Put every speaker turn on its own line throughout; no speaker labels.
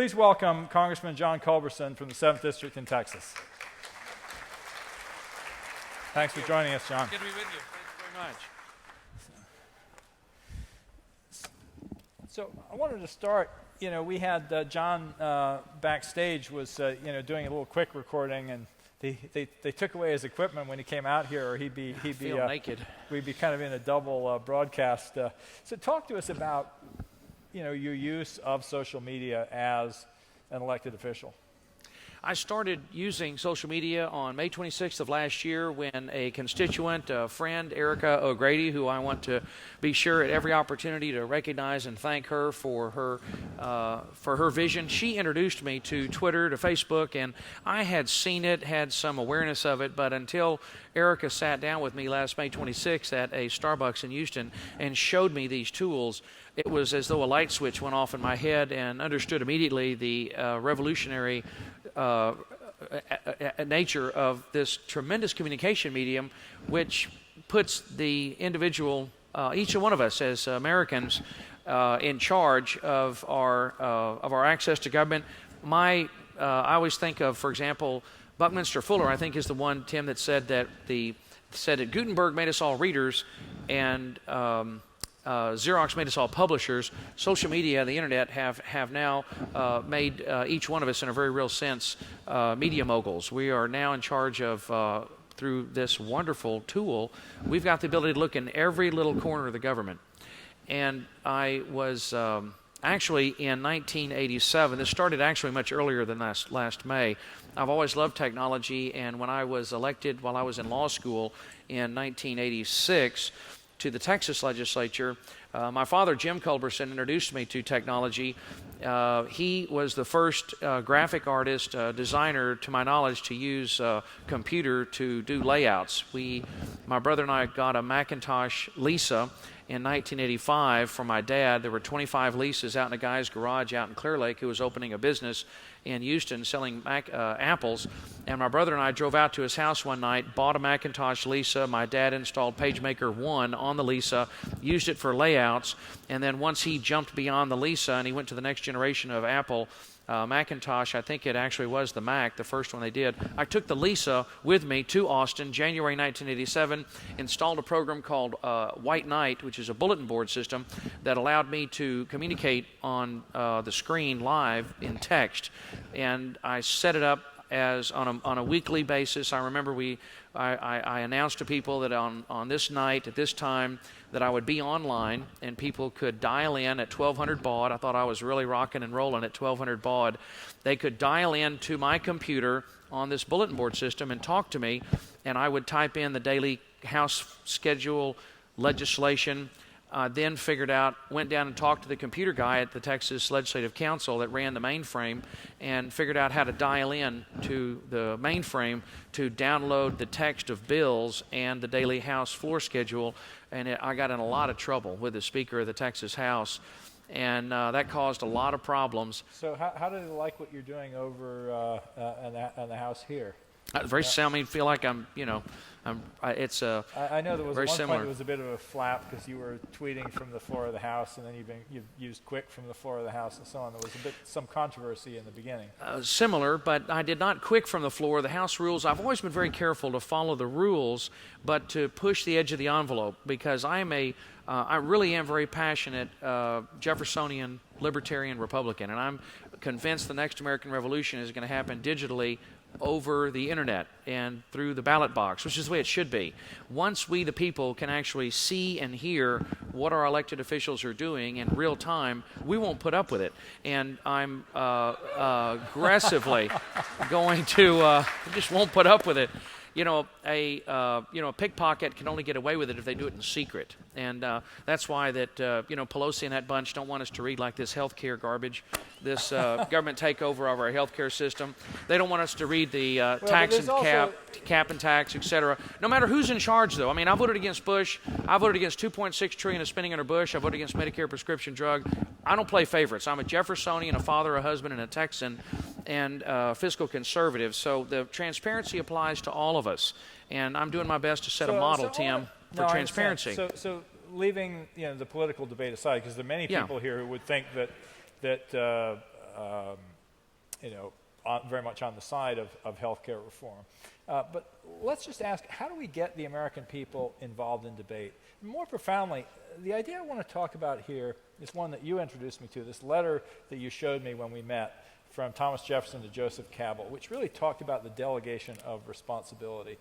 Please welcome Congressman John Culberson from the 7th District in Texas. Thanks for joining us, John.
Good to be with you. Thanks very much.
So I wanted to start, we had John backstage was, doing a little quick recording, and they took away his equipment when he came out here, or he'd be
naked.
We'd be kind of in a double broadcast. So talk to us about, your use of social media as an elected official.
I started using social media on May 26th of last year when a constituent, a friend, Erica O'Grady, who I want to be sure at every opportunity to recognize and thank her for her vision. She introduced me to Twitter, to Facebook, and I had seen it, had some awareness of it, but until Erica sat down with me last May 26th at a Starbucks in Houston and showed me these tools, it was as though a light switch went off in my head, and understood immediately the revolutionary nature of this tremendous communication medium, which puts the individual, each one of us as Americans, in charge of our access to government. I always think of, for example, Buckminster Fuller, I think, is the one, Tim, that said that Gutenberg made us all readers, and Xerox made us all publishers. Social media, the internet, have now made each one of us, in a very real sense, media moguls. We are now in charge of, through this wonderful tool, we've got the ability to look in every little corner of the government. And I was actually in 1987, this started actually much earlier than last May. I've always loved technology, and when I was elected while I was in law school in 1986, to the Texas legislature, my father, Jim Culberson, introduced me to technology. He was the first graphic artist, designer, to my knowledge, to use a computer to do layouts. My brother and I got a Macintosh Lisa in 1985 from my dad. There were 25 Lisas out in a guy's garage out in Clear Lake who was opening a business in Houston selling apples. And my brother and I drove out to his house one night, bought a Macintosh Lisa. My dad installed PageMaker 1 on the Lisa, used it for layouts, and then once he jumped beyond the Lisa and he went to the next generation of Apple Macintosh, I think it actually was the Mac, the first one they did. I took the Lisa with me to Austin, January 1987, installed a program called White Knight, which is a bulletin board system that allowed me to communicate on the screen live in text. And I set it up as on a weekly basis. I remember I announced to people that on this night at this time that I would be online, and people could dial in at 1200 baud. I thought I was really rocking and rolling at 1200 baud. They could dial in to my computer on this bulletin board system and talk to me, and I would type in the daily House schedule, legislation. Then went down and talked to the computer guy at the Texas Legislative Council that ran the mainframe, and figured out how to dial in to the mainframe to download the text of bills and the daily House floor schedule. And I got in a lot of trouble with the Speaker of the Texas House, and that caused a lot of problems.
So how do they like what you're doing over in the House here?
Very similar. I feel like I'm. It's
I know there was
very
one
similar.
point it was a bit of a flap because you were tweeting from the floor of the House, and then you've used Quick from the floor of the House and so on. There was some controversy in the beginning.
Similar, but I did not Quick from the floor. The House rules, I've always been very careful to follow the rules, but to push the edge of the envelope, because I really am very passionate Jeffersonian, libertarian, Republican, and I'm convinced the next American Revolution is going to happen digitally over the internet and through the ballot box, which is the way it should be. Once we, the people, can actually see and hear what our elected officials are doing in real time, we won't put up with it. And I'm aggressively going to just won't put up with it. A pickpocket can only get away with it if they do it in secret, and that's why that Pelosi and that bunch don't want us to read like this healthcare garbage, this government takeover of our healthcare system. They don't want us to read the tax and cap and tax, etc. No matter who's in charge, though. I mean, I voted against Bush. I voted against $2.6 trillion of spending under Bush. I voted against Medicare prescription drug. I don't play favorites. I'm a Jeffersonian, a father, a husband, and a Texan, and fiscal conservative. So the transparency applies to all of us, and I'm doing my best to set a model, Tim, for transparency.
So leaving the political debate aside, because there are many people here who would think that very much on the side of healthcare reform. But let's just ask, how do we get the American people involved in debate? More profoundly, the idea I want to talk about here is one that you introduced me to, this letter that you showed me when we met from Thomas Jefferson to Joseph Cabell, which really talked about the delegation of responsibility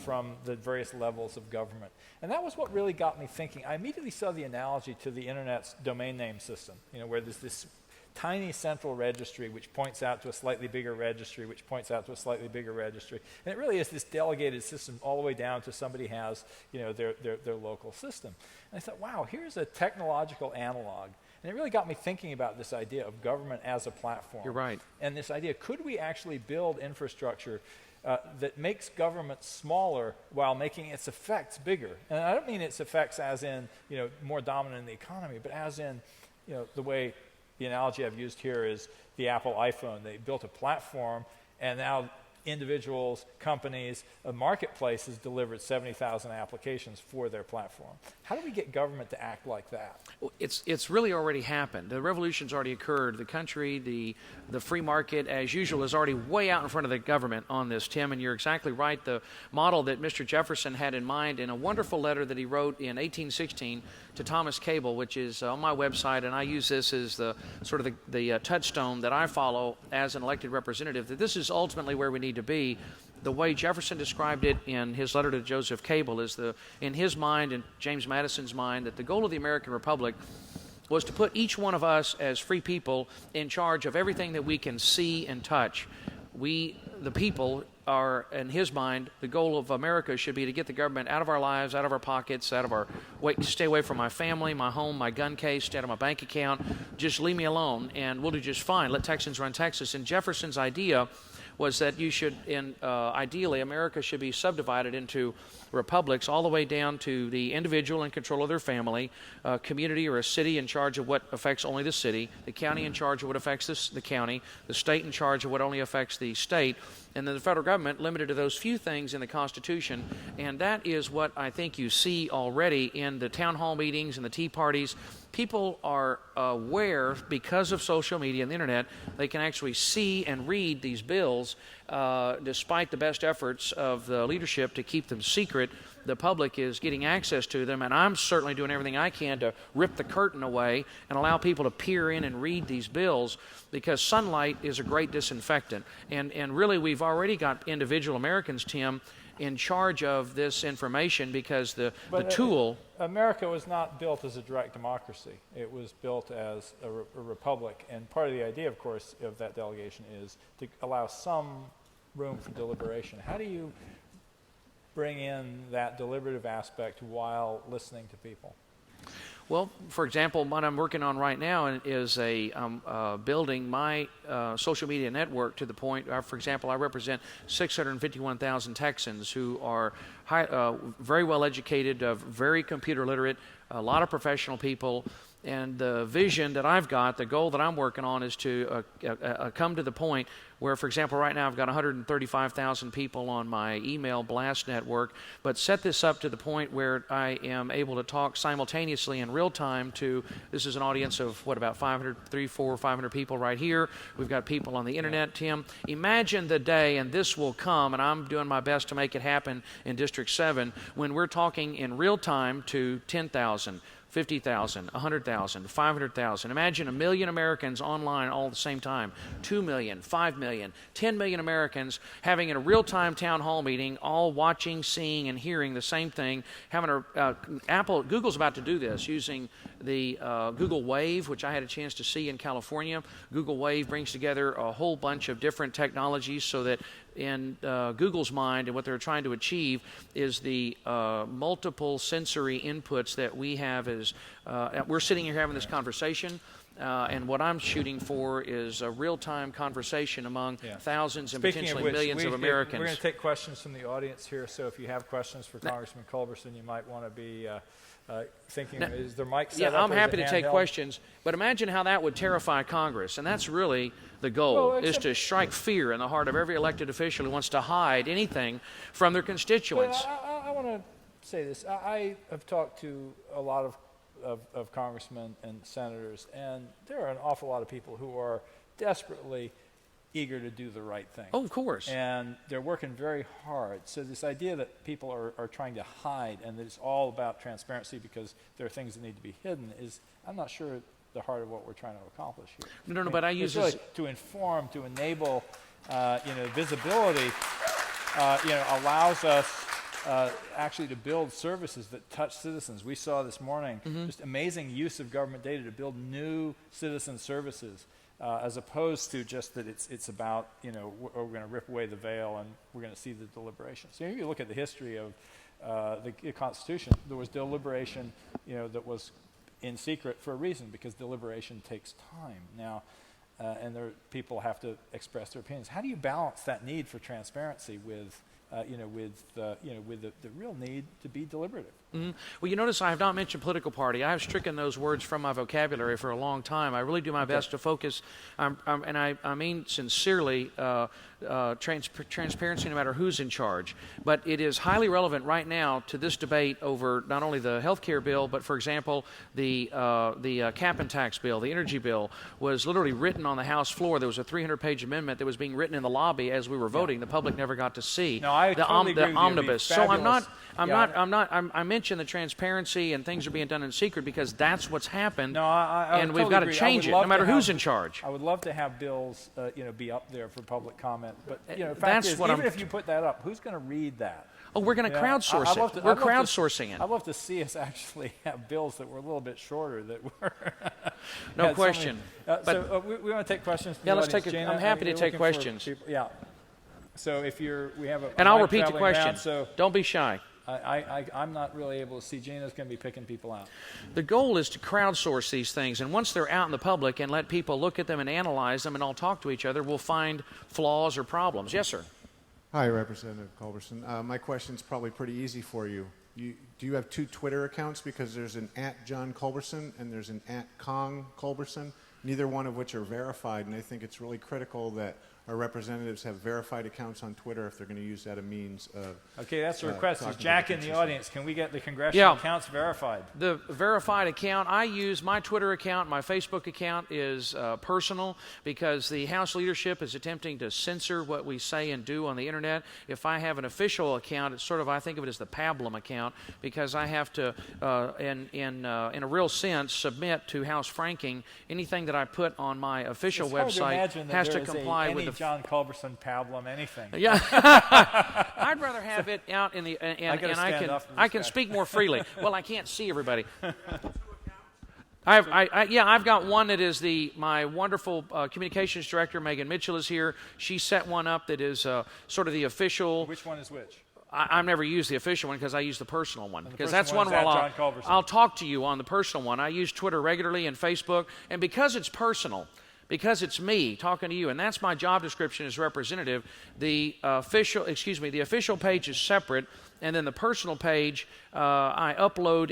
from the various levels of government. And that was what really got me thinking. I immediately saw the analogy to the Internet's domain name system, where there's this tiny central registry which points out to a slightly bigger registry, which points out to a slightly bigger registry. And it really is this delegated system all the way down to somebody has, their local system. And I thought, wow, here's a technological analog. And it really got me thinking about this idea of government as a platform.
You're right.
And this idea, could we actually build infrastructure that makes government smaller while making its effects bigger? And I don't mean its effects as in, more dominant in the economy, but as in, the way the analogy I've used here is the Apple iPhone. They built a platform, and now individuals, companies, marketplaces delivered 70,000 applications for their platform. How do we get government to act like that?
Well, it's really already happened. The revolution's already occurred. The country, the free market, as usual, is already way out in front of the government on this, Tim, and you're exactly right. The model that Mr. Jefferson had in mind in a wonderful letter that he wrote in 1816 to Thomas Cable, which is on my website, and I use this as the sort of the touchstone that I follow as an elected representative, that this is ultimately where we need to be. The way Jefferson described it in his letter to Joseph Cable is in his mind and James Madison's mind, that the goal of the American Republic was to put each one of us as free people in charge of everything that we can see and touch. We, the people, are, in his mind, the goal of America should be to get the government out of our lives, out of our pockets, stay away from my family, my home, my gun case, stay out of my bank account. Just leave me alone, and we'll do just fine. Let Texans run Texas. And Jefferson's idea was that you should, ideally, America should be subdivided into republics all the way down to the individual in control of their family, a community or a city in charge of what affects only the city, the county in charge of what affects the county, the state in charge of what only affects the state, and then the federal government limited to those few things in the Constitution. And that is what I think you see already in the town hall meetings and the tea parties. People are aware, because of social media and the internet, they can actually see and read these bills. Despite the best efforts of the leadership to keep them secret, the public is getting access to them, and I'm certainly doing everything I can to rip the curtain away and allow people to peer in and read these bills, because sunlight is a great disinfectant. And really, we've already got individual Americans, Tim, in charge of this information, because the tool...
America was not built as a direct democracy. It was built as a republic. And part of the idea, of course, of that delegation is to allow some room for deliberation. How do you bring in that deliberative aspect while listening to people?
Well, for example, what I'm working on right now is building my social media network to the point, for example, I represent 651,000 Texans who are very well educated, very computer literate, a lot of professional people. And the vision that I've got, the goal that I'm working on, is to come to the point where, for example, right now I've got 135,000 people on my email blast network, but set this up to the point where I am able to talk simultaneously in real time to, this is an audience of, about 500 people right here. We've got people on the internet, Tim. Imagine the day, and this will come, and I'm doing my best to make it happen in District 7, when we're talking in real time to 10,000, 50,000, 100,000, 500,000. Imagine 1 million Americans online all at the same time. 2 million, 5 million, 10 million Americans having a real-time town hall meeting, all watching, seeing, and hearing the same thing. Google's about to do this using the Google Wave, which I had a chance to see in California. Google Wave brings together a whole bunch of different technologies so that in Google's mind, and what they're trying to achieve is the multiple sensory inputs that we have as we're sitting here having this conversation, and what I'm shooting for is a real-time conversation among thousands and potentially millions of Americans.
We're going to take questions from the audience here, so if you have questions for Congressman Culberson, you might want to be thinking, is there mic set up?
Yeah, I'm happy to take questions, but imagine how that would terrify Congress, and that's really the goal, is to strike fear in the heart of every elected official who wants to hide anything from their constituents.
I want to say this. I have talked to a lot of congressmen and senators, and there are an awful lot of people who are desperately eager to do the right thing.
Oh, of course.
And they're working very hard. So this idea that people are trying to hide and that it's all about transparency because there are things that need to be hidden is, I'm not sure, the heart of what we're trying to accomplish here.
No, but I use
really
this
to inform, to enable, visibility, allows us actually to build services that touch citizens. We saw this morning just amazing use of government data to build new citizen services, as opposed to just that it's about, we're going to rip away the veil and we're going to see the deliberation. So if you look at the history of the Constitution, there was deliberation, that was in secret for a reason, because deliberation takes time. Now, and people have to express their opinions. How do you balance that need for transparency with the real need to be deliberative?
Mm-hmm. Well, you notice I have not mentioned political party. I have stricken those words from my vocabulary for a long time. I really do my best to focus, and I mean sincerely, transparency no matter who's in charge. But it is highly relevant right now to this debate over not only the health care bill, but, for example, the cap and tax bill, the energy bill, was literally written on the House floor. There was a 300-page amendment that was being written in the lobby as we were voting. The public never got to see
the
omnibus. So I mentioned the transparency and things are being done in secret because that's what's happened.
No, I
and
totally
we've got to
agree.
change it, no matter who's in charge.
I would love to have bills, be up there for public comment. But the fact
That's
is,
what
even if you put that up, who's going to read that?
Oh, we're going to crowdsource it. We're crowdsourcing it.
I'd love to see us actually have bills that were a little bit shorter. That were
no question.
So we want to take questions.
Yeah, let's take it. I'm happy to take questions.
Yeah. So if we have a.
And I'll repeat the question.
Around, so
don't be shy.
I'm not really able to see. Gina's going to be picking people out.
The goal is to crowdsource these things, and once they're out in the public and let people look at them and analyze them and all talk to each other, we'll find flaws or problems. Yes, sir.
Hi, Representative Culberson. My question's probably pretty easy for you. Do you have two Twitter accounts? Because there's an @John Culberson and there's an @Kong Culberson, neither one of which are verified, and I think it's really critical that our representatives have verified accounts on Twitter if they're going to use that as a means of.
Okay, that's the request. Is Jack in the audience? Can we get the congressional accounts verified?
The verified account, I use my Twitter account. My Facebook account is personal because the House leadership is attempting to censor what we say and do on the internet. If I have an official account, it's sort of, I think of it as the pablum account, because I have to, in a real sense, submit to House franking. Anything that I put on my official website has to comply with the
John Culberson, pablum, anything.
Yeah, I'd rather have it out in the and I can speak more freely. Well, I can't see everybody. I've got one that is my wonderful communications director, Megan Mitchell, is here. She set one up that is sort of the official.
Which one is which?
I've never used the official one because I use the personal one. Because that's
one
where I'll talk to you on the personal one. I use Twitter regularly and Facebook, and because it's personal. Because it's me talking to you, and that's my job description as representative, the official page is separate, and then the personal page, I upload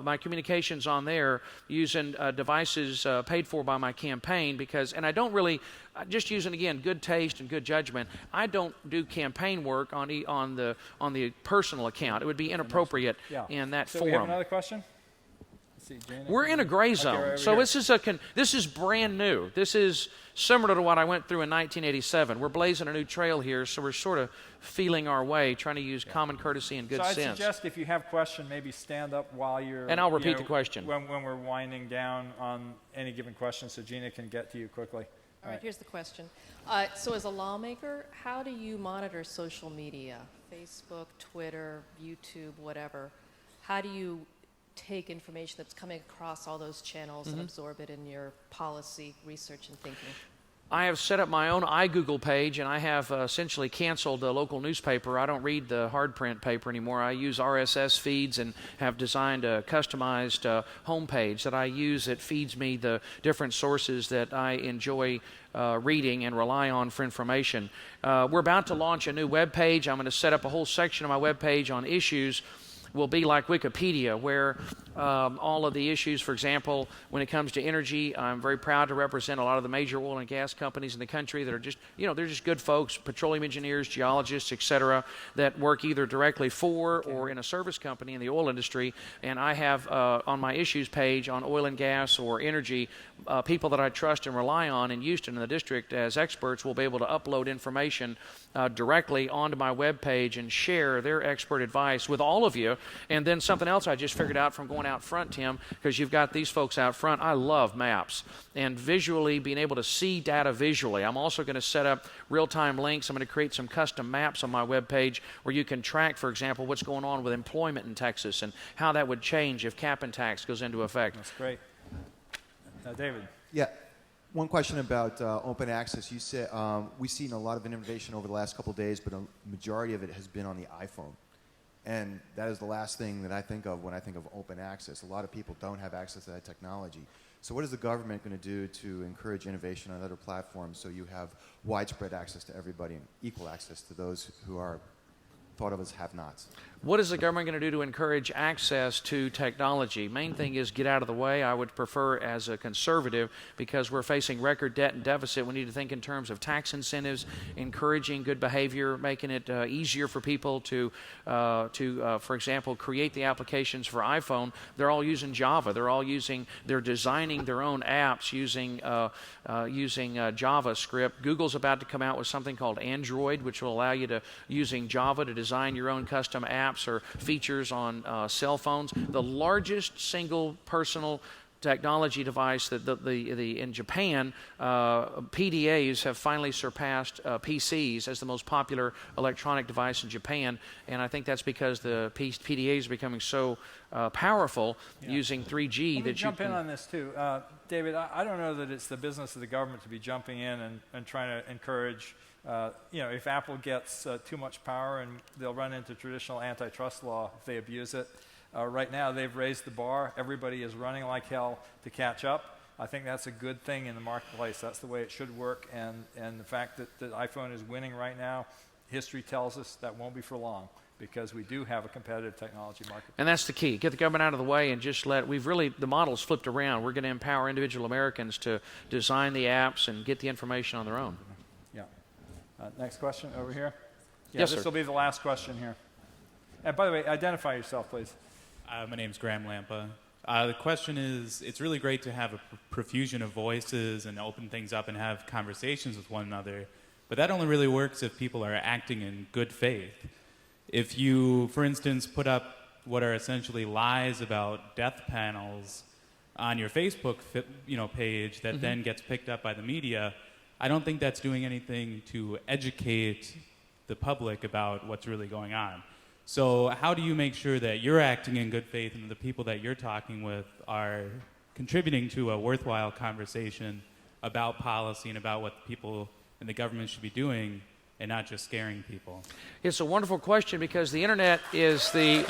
my communications on there using devices paid for by my campaign, and I don't really, just using, again, good taste and good judgment, I don't do campaign work on the personal account. It would be inappropriate in that forum.
We have another question?
We're in a gray zone, so this is brand new. This is similar to what I went through in 1987. We're blazing a new trail here, so we're sort of feeling our way, trying to use common courtesy and good sense.
So I'd suggest if you have a question, maybe stand up while you're.
And I'll repeat the question
when we're winding down on any given question, so Gina can get to you quickly.
All right, here's the question. So as a lawmaker, how do you monitor social media, Facebook, Twitter, YouTube, whatever? How do you take information that's coming across all those channels and absorb it in your policy, research, and thinking?
I have set up my own iGoogle page, and I have essentially canceled the local newspaper. I don't read the hard print paper anymore. I use RSS feeds and have designed a customized homepage that I use that feeds me the different sources that I enjoy reading and rely on for information. We're about to launch a new web page. I'm going to set up a whole section of my web page on issues will be like Wikipedia, where all of the issues. For example, when it comes to energy, I'm very proud to represent a lot of the major oil and gas companies in the country that are just, they're just good folks, petroleum engineers, geologists, et cetera, that work either directly for or in a service company in the oil industry. And I have on my issues page on oil and gas or energy, people that I trust and rely on in Houston and the district as experts will be able to upload information directly onto my webpage and share their expert advice with all of you. And then something else I just figured out from going out front, Tim, because you've got these folks out front. I love maps and visually being able to see data visually. I'm also going to set up real-time links. I'm going to create some custom maps on my webpage where you can track, for example, what's going on with employment in Texas and how that would change if cap and tax goes into effect.
That's great. David.
Yeah. One question about open access. You said we've seen a lot of innovation over the last couple of days, but a majority of it has been on the iPhone. And that is the last thing that I think of when I think of open access. A lot of people don't have access to that technology. So what is the government going to do to encourage innovation on other platforms so you have widespread access to everybody and equal access to those who are thought of as have-nots?
What is the government going to do to encourage access to technology? Main thing is get out of the way. I would prefer as a conservative, because we're facing record debt and deficit, we need to think in terms of tax incentives, encouraging good behavior, making it easier for people to for example, create the applications for iPhone. They're all using Java. They're designing their own apps using JavaScript. Google's about to come out with something called Android, which will allow you to, using Java, to design your own custom apps or features on cell phones. The largest single personal technology device that in Japan, PDAs have finally surpassed PCs as the most popular electronic device in Japan, and I think that's because the PDAs are becoming so powerful using 3G.
Let me jump in on this too. David, I don't know that it's the business of the government to be jumping in and trying to encourage if Apple gets too much power, and they'll run into traditional antitrust law if they abuse it. Right now, they've raised the bar. Everybody is running like hell to catch up. I think that's a good thing in the marketplace. That's the way it should work. And the fact that the iPhone is winning right now, history tells us that won't be for long, because we do have a competitive technology market.
And that's the key. Get the government out of the way and just the model's flipped around. We're going to empower individual Americans to design the apps and get the information on their own.
Yeah. Next question over here. Yeah,
Yes,
this
sir.
will be the last question here. And by the way, identify yourself, please.
My name's Graham Lampa. The question is, it's really great to have a profusion of voices and open things up and have conversations with one another, but that only really works if people are acting in good faith. If you, for instance, put up what are essentially lies about death panels on your Facebook page that then gets picked up by the media, I don't think that's doing anything to educate the public about what's really going on. So how do you make sure that you're acting in good faith and the people that you're talking with are contributing to a worthwhile conversation about policy and about what people in the government should be doing, and not just scaring people?
It's a wonderful question, because the internet is the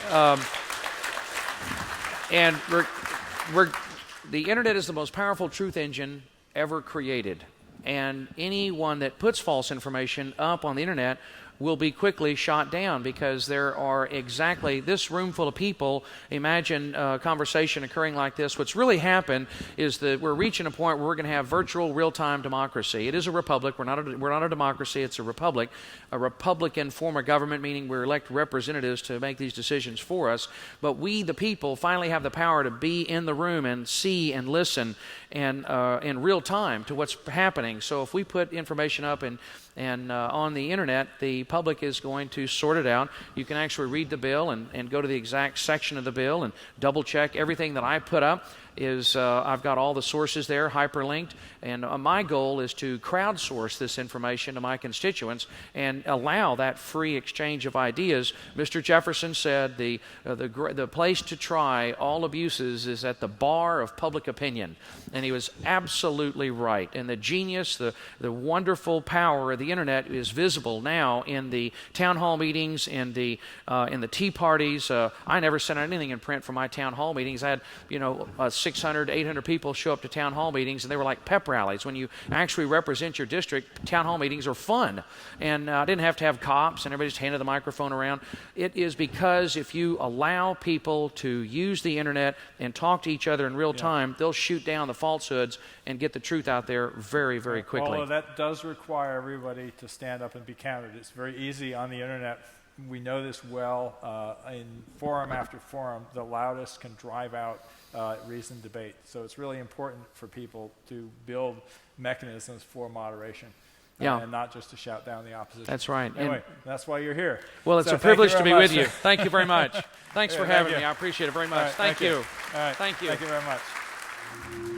the internet is the most powerful truth engine ever created, and anyone that puts false information up on the internet will be quickly shot down, because there are exactly this room full of people. Imagine a conversation occurring like this. What's really happened is that we're reaching a point where we're going to have virtual real-time democracy. It is a republic. We're not a democracy. It's a republic. A Republican form of government, meaning we elect representatives to make these decisions for us. But we, the people, finally have the power to be in the room and see and listen and in real time to what's happening. So if we put information up and on the internet, the public is going to sort it out. You can actually read the bill and go to the exact section of the bill and double check everything that I put up. I've got all the sources there hyperlinked, and my goal is to crowdsource this information to my constituents and allow that free exchange of ideas. Mr. Jefferson said the place to try all abuses is at the bar of public opinion, and he was absolutely right. And the genius, the wonderful power of the internet is visible now in the town hall meetings, in the tea parties. I never sent out anything in print for my town hall meetings. I had 6 600, 800 people show up to town hall meetings, and they were like pep rallies. When you actually represent your district, town hall meetings are fun. And I didn't have to have cops, and everybody just handed the microphone around. It is because if you allow people to use the internet and talk to each other in real time, they'll shoot down the falsehoods and get the truth out there very, very quickly.
Although that does require everybody to stand up and be counted. It's very easy on the internet. We know this well. In forum after forum, the loudest can drive out reasoned debate. So it's really important for people to build mechanisms for moderation. And not just to shout down the opposition.
That's right.
Anyway,
And
that's why you're here.
Well, it's
So
a privilege to be
much.
with you. Thank you very much. Thanks for having
you.
me. I appreciate it very much.
All right,
Thank you.
All right.
Thank you.
Thank you very much.